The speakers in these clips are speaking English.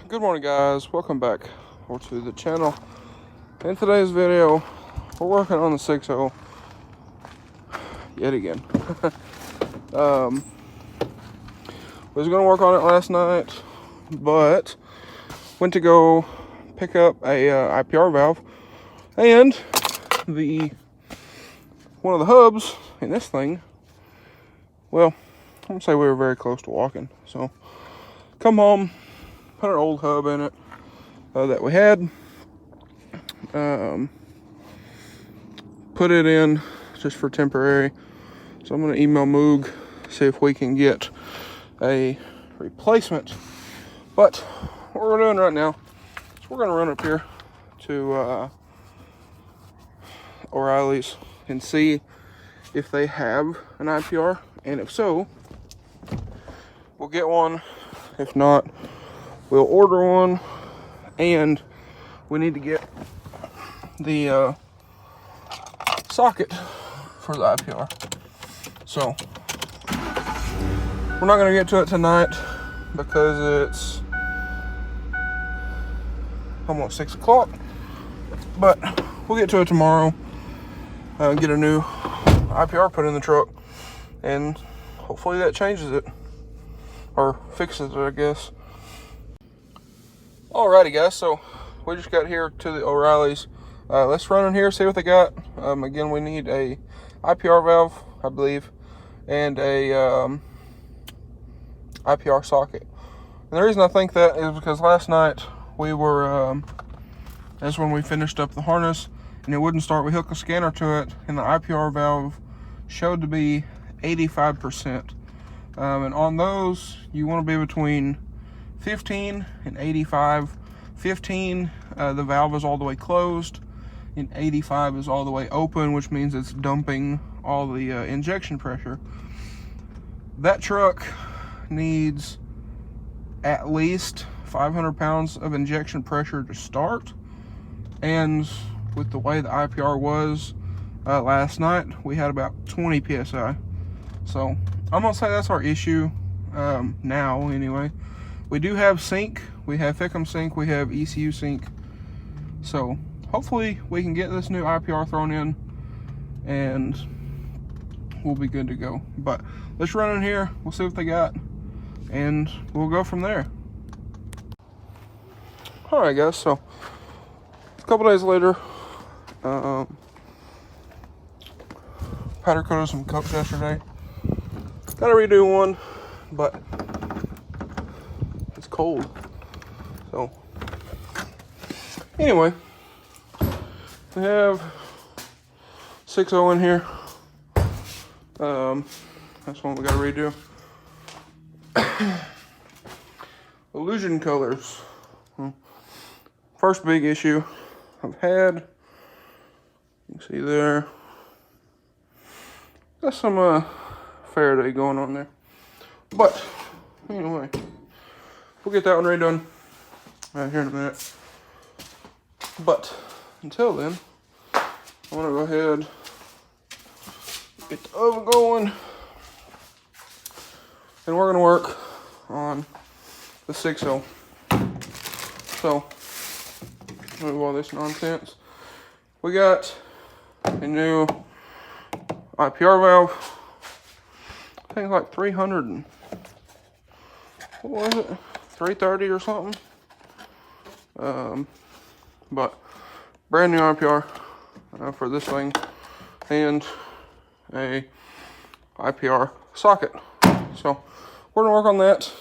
Good morning, guys. Welcome back to the channel. In today's video, we're working on the 6.0 yet again. We was going to work on it last night, but went to go pick up a IPR valve, and one of the hubs in this thing, well, I'm gonna say we were very close to walking. So come home, put our old hub in it that we had, put it in just for temporary. So I'm gonna email Moog, see if we can get a replacement. But what we're doing right now is we're gonna run up here to O'Reilly's and see if they have an IPR, and if so, we'll get one. If not, we'll order one, and we need to get the socket for the IPR. So we're not going to get to it tonight because it's almost 6 o'clock, but we'll get to it tomorrow, get a new IPR put in the truck, and hopefully that changes it, or fixes it, I guess. Alrighty, guys, so we just got here to the O'Reilly's. Let's run in here, see what they got. Again, we need a IPR valve, I believe, and a IPR socket. And the reason I think that is because last night we were, that's when we finished up the harness, and it wouldn't start. We hooked a scanner to it, and the IPR valve showed to be 85%. And on those, you want to be between 15 and 85. 15, the valve is all the way closed, and 85 is all the way open, which means it's dumping all the injection pressure. That truck needs at least 500 pounds of injection pressure to start, and with the way the IPR was last night, we had about 20 psi. So I'm gonna say that's our issue now anyway. We do have sync, we have FECM sync, we have ECU sync. So hopefully we can get this new IPR thrown in and we'll be good to go. But let's run in here, we'll see what they got, and we'll go from there. Alright, guys, so a couple days later, powder coated some cups yesterday. Gotta redo one, but it's cold. So anyway, we have 6.0 in here. That's one we gotta redo. Illusion colors. First big issue I've had, you can see there, got some Faraday going on there. But anyway, we'll get that one redone here in a minute. But until then, I want to go ahead, get the oven going, and we're going to work on the 6.0. So, move all this nonsense. We got a new IPR valve. I think like 300 and, what was it, 330 or something. But brand new IPR for this thing, and a IPR socket. So we're gonna work on that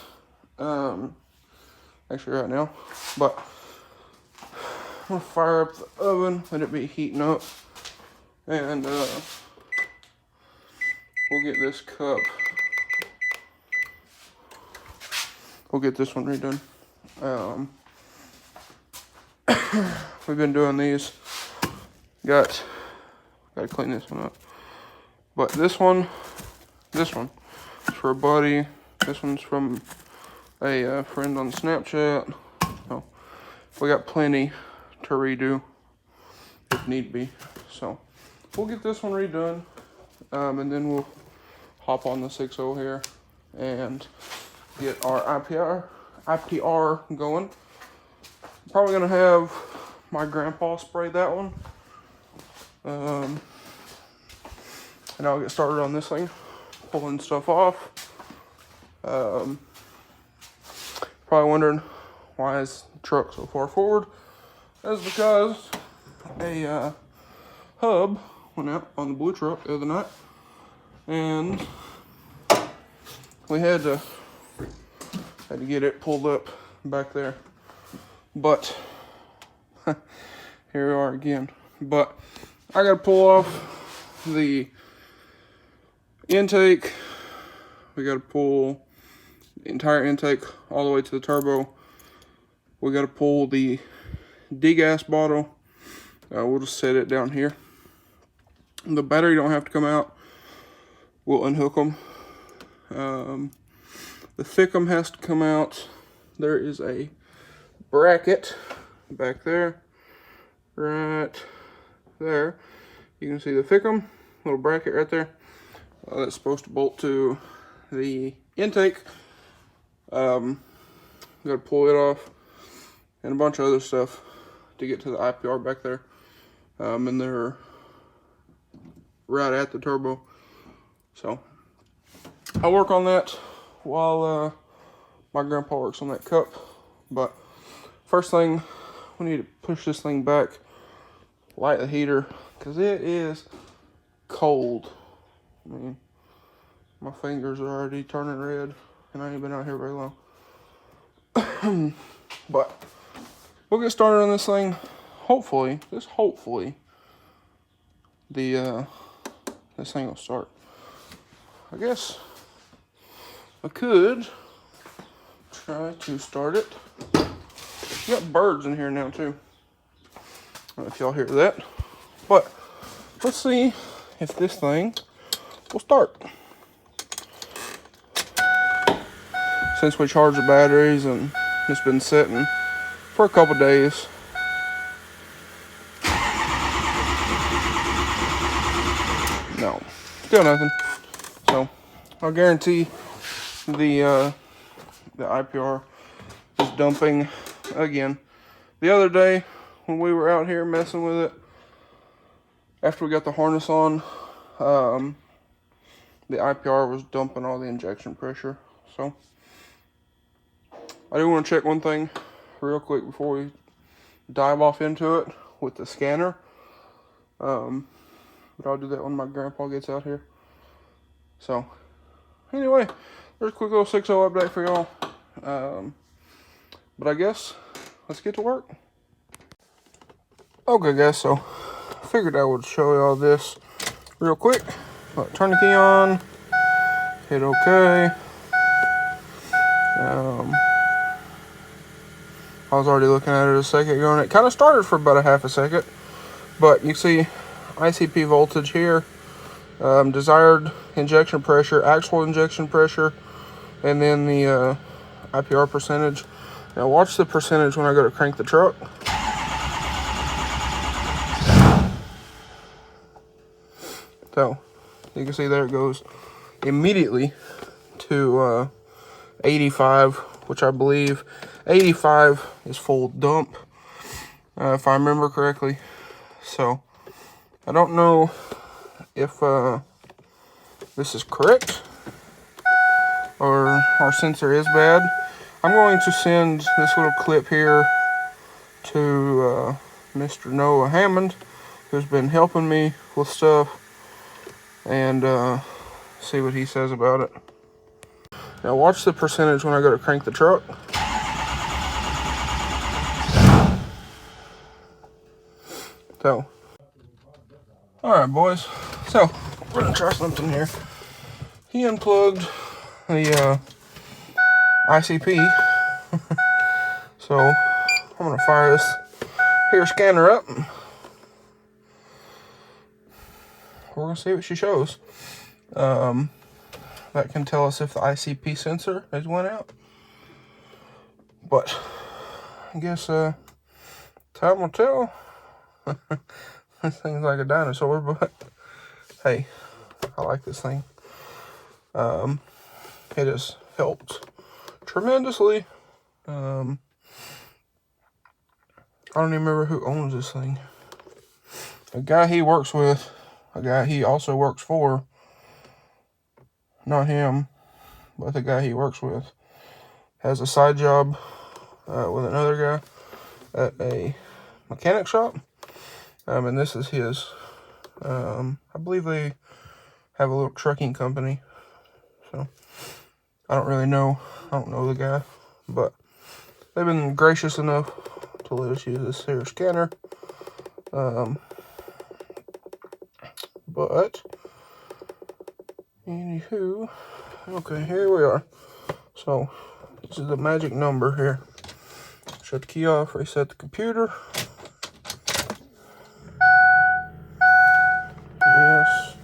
actually right now. But I'm gonna fire up the oven, let it be heating up, and we'll get this cup. We'll get this one redone. We've been doing these. Gotta clean this one up. But this one is for a buddy. This one's from a friend on Snapchat. So we got plenty to redo if need be. So we'll get this one redone, and then we'll hop on the 6.0 here and get our IPR going. Probably gonna have my grandpa spray that one. And I'll get started on this thing, pulling stuff off. Probably wondering why is the truck so far forward. That's because a hub went out on the blue truck the other night, and we had to get it pulled up back there. But here we are again. But I gotta pull off the intake. We gotta pull the entire intake all the way to the turbo. We gotta pull the degas bottle. We'll just set it down here. The battery don't have to come out. We'll unhook them. The thickum has to come out. There is a bracket back there, right there. You can see the thickum, little bracket right there. That's supposed to bolt to the intake. Got to pull it off, and a bunch of other stuff to get to the IPR back there. And they're right at the turbo. So I'll work on that while my grandpa works on that cup. But first thing, we need to push this thing back, light the heater, because it is cold. I mean, my fingers are already turning red, and I ain't been out here very long. But we'll get started on this thing. Hopefully, this thing will start. I guess I could try to start it. We got birds in here now too. I don't know if y'all hear that, but let's see if this thing will start. Since we charged the batteries and it's been sitting for a couple days. No, still nothing. So I'll guarantee the IPR is dumping again. The other day when we were out here messing with it, after we got the harness on, the IPR was dumping all the injection pressure. So I do want to check one thing real quick before we dive off into it with the scanner. But I'll do that when my grandpa gets out here. So anyway, there's a quick little 6.0 update for y'all. But I guess let's get to work. Okay guys, so I figured I would show y'all this real quick. Turn the key on, hit OK. I was already looking at it a second ago, and it kind of started for about a half a second. But you see ICP voltage here, desired injection pressure, actual injection pressure, and then the IPR percentage. Now watch the percentage when I go to crank the truck. So you can see there it goes immediately to 85, which I believe 85 is full dump, if I remember correctly. So I don't know if this is correct or our sensor is bad. I'm going to send this little clip here to Mr. Noah Hammond, who's been helping me with stuff, and see what he says about it. Now watch the percentage when I go to crank the truck. So, alright boys, so we're gonna try something here. He unplugged the ICP, so I'm gonna fire this here scanner up. We're gonna see what she shows. That can tell us if the ICP sensor has went out. But I guess time will tell. This thing's like a dinosaur, but hey, I like this thing. It has helped tremendously. I don't even remember who owns this thing. A guy he works with, a guy he also works for, not him, but the guy he works with, has a side job with another guy at a mechanic shop. And this is his. I believe they have a little trucking company. So, I don't really know. I don't know the guy. But they've been gracious enough to let us use this here scanner. But, anywho, okay, here we are. So, this is the magic number here. Shut the key off, reset the computer. Yes.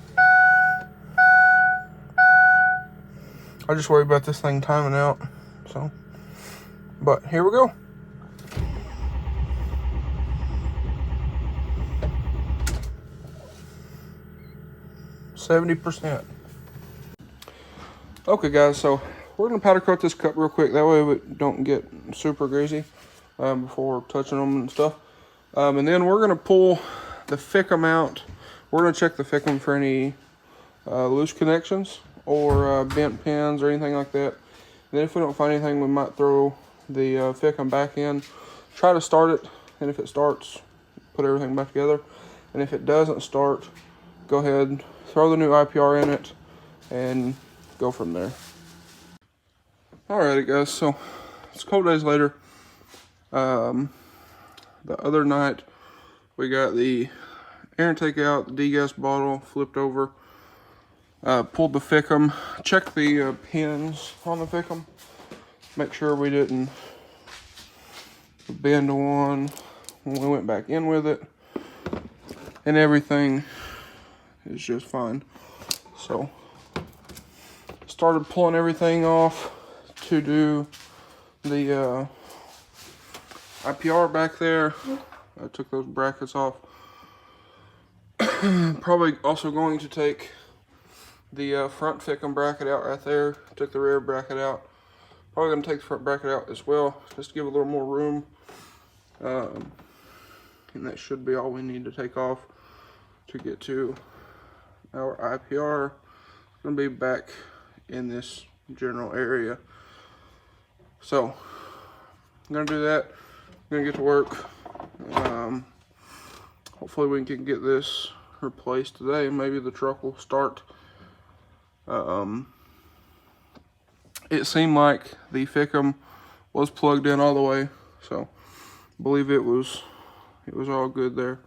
I just worry about this thing timing out. So, but here we go. %. Okay, guys, so we're gonna powder coat this cup real quick. That way we don't get super greasy before touching them and stuff. And then we're gonna pull the Fickum out. We're gonna check the Fickum for any loose connections or bent pins or anything like that. And then if we don't find anything, we might throw the Fickum back in, try to start it, and if it starts, put everything back together. And if it doesn't start, go ahead, throw the new IPR in it, and go from there. Alrighty, guys, so it's a couple days later. The other night, we got the air intake out, the degas bottle flipped over, pulled the Fickum, checked the pins on the Fickum, make sure we didn't bend one when we went back in with it, and everything is just fine. So, started pulling everything off to do the IPR back there. I took those brackets off. Probably also going to take the front Fickum bracket out right there. Took the rear bracket out. Probably going to take the front bracket out as well, just to give a little more room. And that should be all we need to take off to get to our IPR. Going to be back in this general area. So, I'm going to do that. I'm going to get to work. Hopefully we can get this replaced today. Maybe the truck will start. It seemed like the Fickum was plugged in all the way, so I believe it was all good there.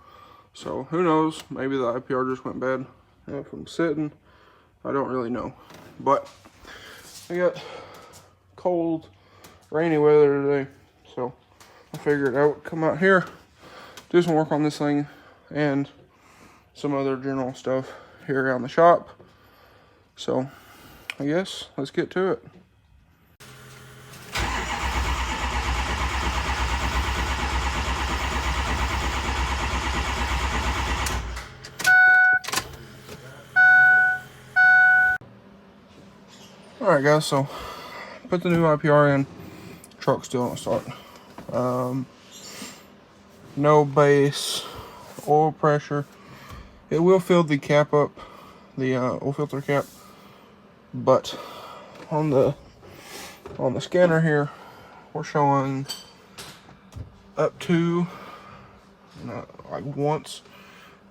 So who knows? Maybe the IPR just went bad from sitting. I don't really know, but I got cold, rainy weather today, so I figured I would come out here, do some work on this thing, and some other general stuff here around the shop. So I guess let's get to it. Alright guys, so put the new IPR in, truck still don't start. No base, oil pressure. It will fill the cap up, the oil filter cap, but on the scanner here, we're showing up to, like once,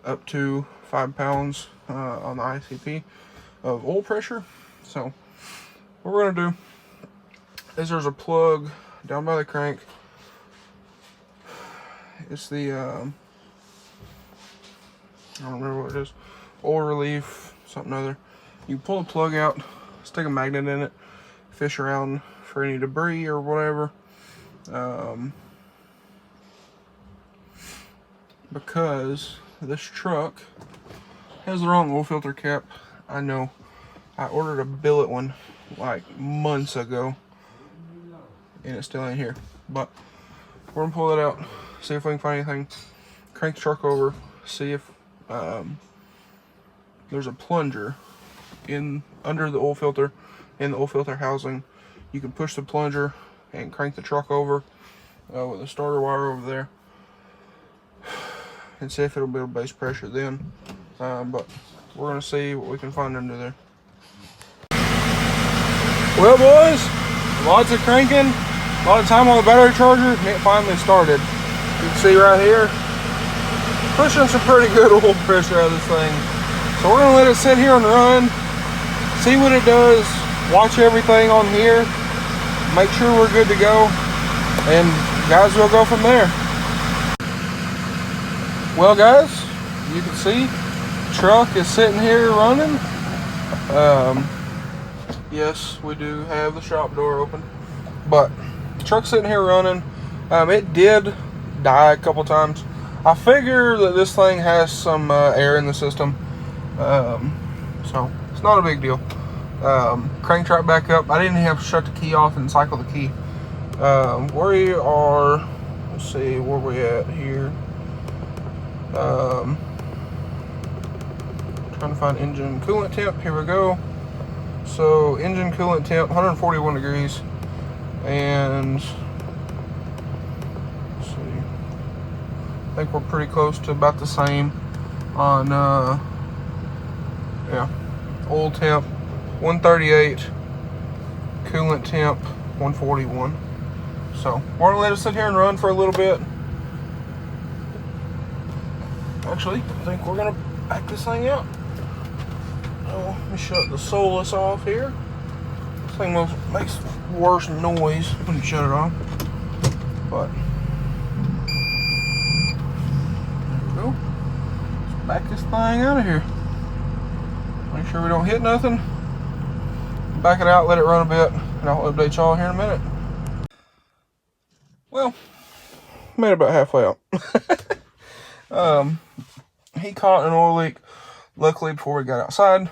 up to 5 pounds on the ICP of oil pressure. So what we're gonna do is there's a plug down by the crank. It's the I don't remember what it is, oil relief, something other. You pull the plug out, stick a magnet in it, fish around for any debris or whatever. Because this truck has the wrong oil filter cap. I know. I ordered a billet one like months ago, and it still ain't here. But we're gonna pull it out, see if we can find anything. Crank the truck over, see if there's a plunger under the oil filter, in the oil filter housing. You can push the plunger and crank the truck over with a starter wire over there. and see if it'll build base pressure then. But we're gonna see what we can find under there. Well, boys, lots of cranking, a lot of time on the battery charger, and it finally started. You can see right here, pushing some pretty good oil pressure out of this thing. So we're gonna let it sit here and run, see what it does, watch everything on here, make sure we're good to go, and guys, we'll go from there. Well, guys, you can see truck is sitting here running. Yes, we do have the shop door open, but the truck's sitting here running. It did die a couple times. I figure that this thing has some air in the system, so it's not a big deal. Cranked right back up. I didn't have to shut the key off and cycle the key. We are, let's see where we at here. Trying to find engine coolant temp. Here we go. So engine coolant temp 141 degrees, and let's see, I think we're pretty close to about the same on yeah, oil temp 138, coolant temp 141. So we're gonna let it sit here and run for a little bit. Actually, I think we're gonna back this thing out. Oh, let me shut the Solus off here. This thing makes worse noise when you shut it off. But there we go. Let's back this thing out of here. Make sure we don't hit nothing. Back it out, let it run a bit, and I'll update y'all here in a minute. Well, made it about halfway out. He caught an oil leak, luckily, before we got outside.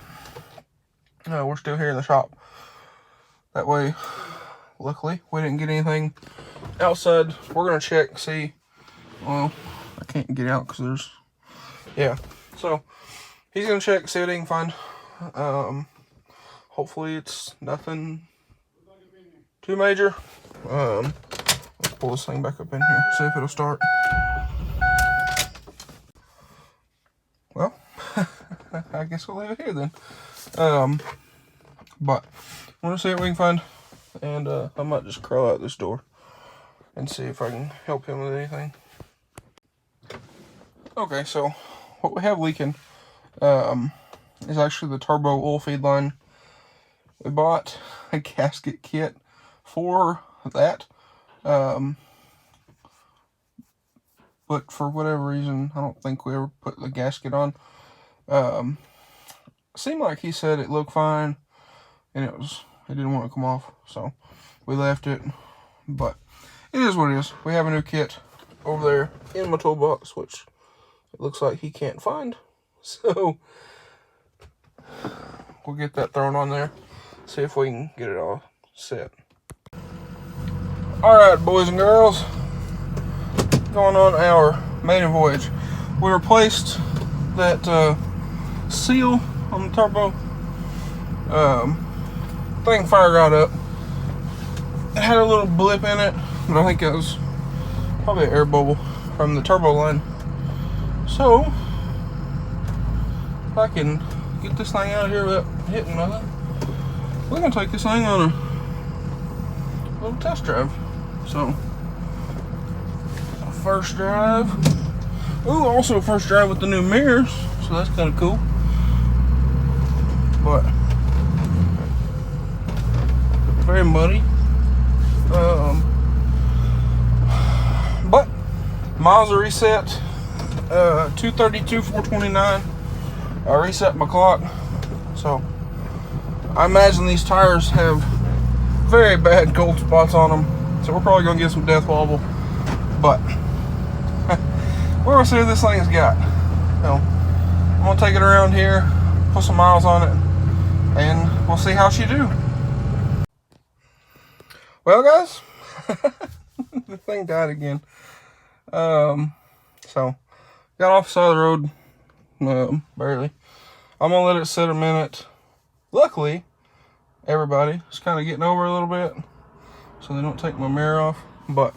We're still here in the shop. That way, luckily, we didn't get anything outside. We're going to check, see. Well, I can't get out because there's, yeah. So, he's going to check, see what he can find. Hopefully, it's nothing too major. Let's pull this thing back up in here, see if it'll start. Well, I guess we'll leave it here then. But I'm gonna see what we can find, and I might just crawl out this door and see if I can help him with anything. Okay, so what we have leaking is actually the turbo oil feed line. We bought a gasket kit for that, but for whatever reason, I don't think we ever put the gasket on. Seemed like he said it looked fine, and it didn't want to come off, so we left it. But it is what it is. We have a new kit over there in my toolbox, which it looks like he can't find. So we'll get that thrown on there, see if we can get it all set. Alright, boys and girls, going on our maiden voyage. We replaced that seal on the turbo. Thing fire got up. It had a little blip in it, but I think it was probably an air bubble from the turbo line. So if I can get this thing out of here without hitting nothing, we're gonna take this thing on a little test drive. So first drive. Ooh, also first drive with the new mirrors, so that's kind of cool. But very muddy. But miles are reset. 232, 429. I reset my clock. So I imagine these tires have very bad cold spots on them. So we're probably gonna get some death wobble. But we're gonna see what this thing has got. So I'm gonna take it around here, put some miles on it, and we'll see how she do. Well, guys, the thing died again. So got off the side of the road, barely. I'm gonna let it sit a minute. Luckily, everybody is kind of getting over a little bit, so they don't take my mirror off. But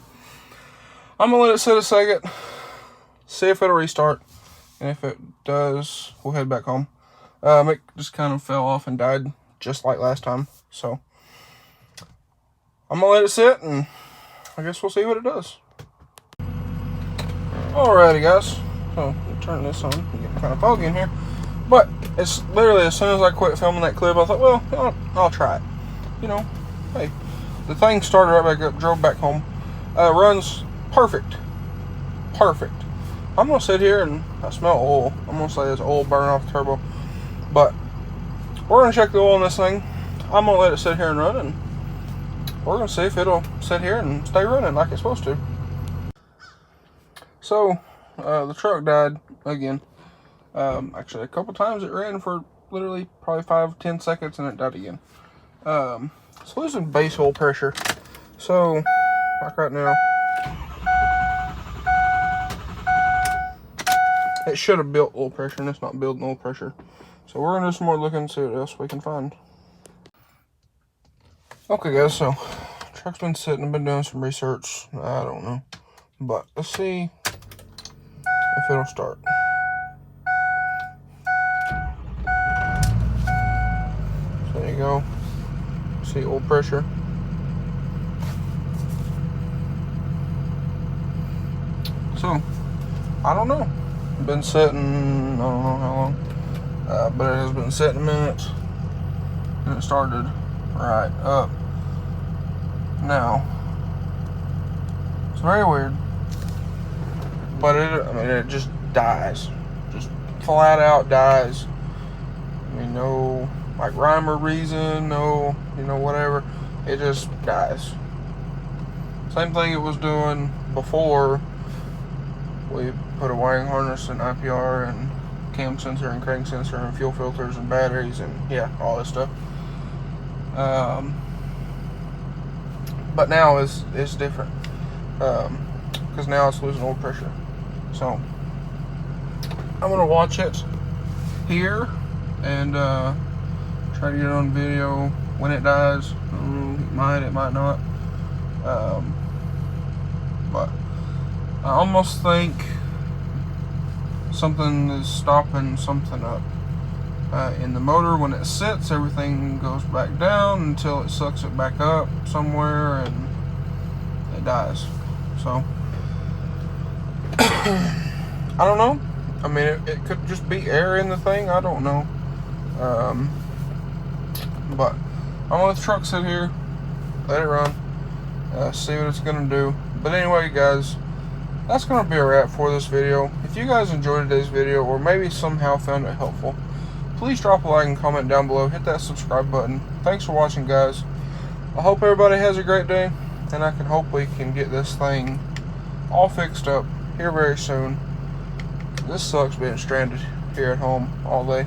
I'm gonna let it sit a second, see if it'll restart, and if it does, we'll head back home. It just kind of fell off and died just like last time, so I'm gonna let it sit, and I guess we'll see what it does. Alrighty, guys, so we'll turn this on. It's getting kind of foggy in here, but it's literally as soon as I quit filming that clip, I thought, well, I'll try it. You know, hey, the thing started right back up, drove back home. Runs perfect. I'm gonna sit here and I smell oil. I'm gonna say there's oil burning off the turbo, but we're gonna check the oil in this thing. I'm gonna let it sit here and run, and we're gonna see if it'll sit here and stay running like it's supposed to. So the truck died again. Actually, a couple times it ran for literally probably 5-10 seconds and it died again. It's losing base oil pressure. So like right now, it should have built oil pressure, and it's not building oil pressure. So we're gonna do some more looking and see what else we can find. Okay, guys, so truck's been sitting. I've been doing some research. I don't know, but let's see if it'll start. So there you go. See oil pressure. So I don't know. Been sitting, I don't know how long, but it has been sitting a minute, and it started right up. Now, it's very weird, but it just dies, just flat out dies. I mean, no like rhyme or reason, no, whatever. It just dies. Same thing it was doing before we put a wiring harness and IPR and cam sensor and crank sensor and fuel filters and batteries and yeah, all this stuff. But now it's different, because now it's losing oil pressure. So I'm gonna watch it here and try to get it on video when it dies. I don't know, it might not. But I almost think something is stopping something up. In the motor, when it sits, everything goes back down until it sucks it back up somewhere and it dies. So I don't know. I mean, it could just be air in the thing. I don't know. But I'm gonna let the truck sit here, let it run, see what it's gonna do. But anyway, guys, that's going to be a wrap for this video. If you guys enjoyed today's video, or maybe somehow found it helpful, please drop a like and comment down below. Hit that subscribe button. Thanks for watching, guys. I hope everybody has a great day, and I can hope we can get this thing all fixed up here very soon. This sucks being stranded here at home all day.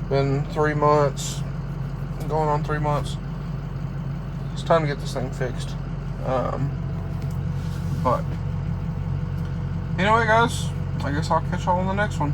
Been 3 months, going on 3 months. It's time to get this thing fixed. But anyway, guys, I guess I'll catch y'all on the next one.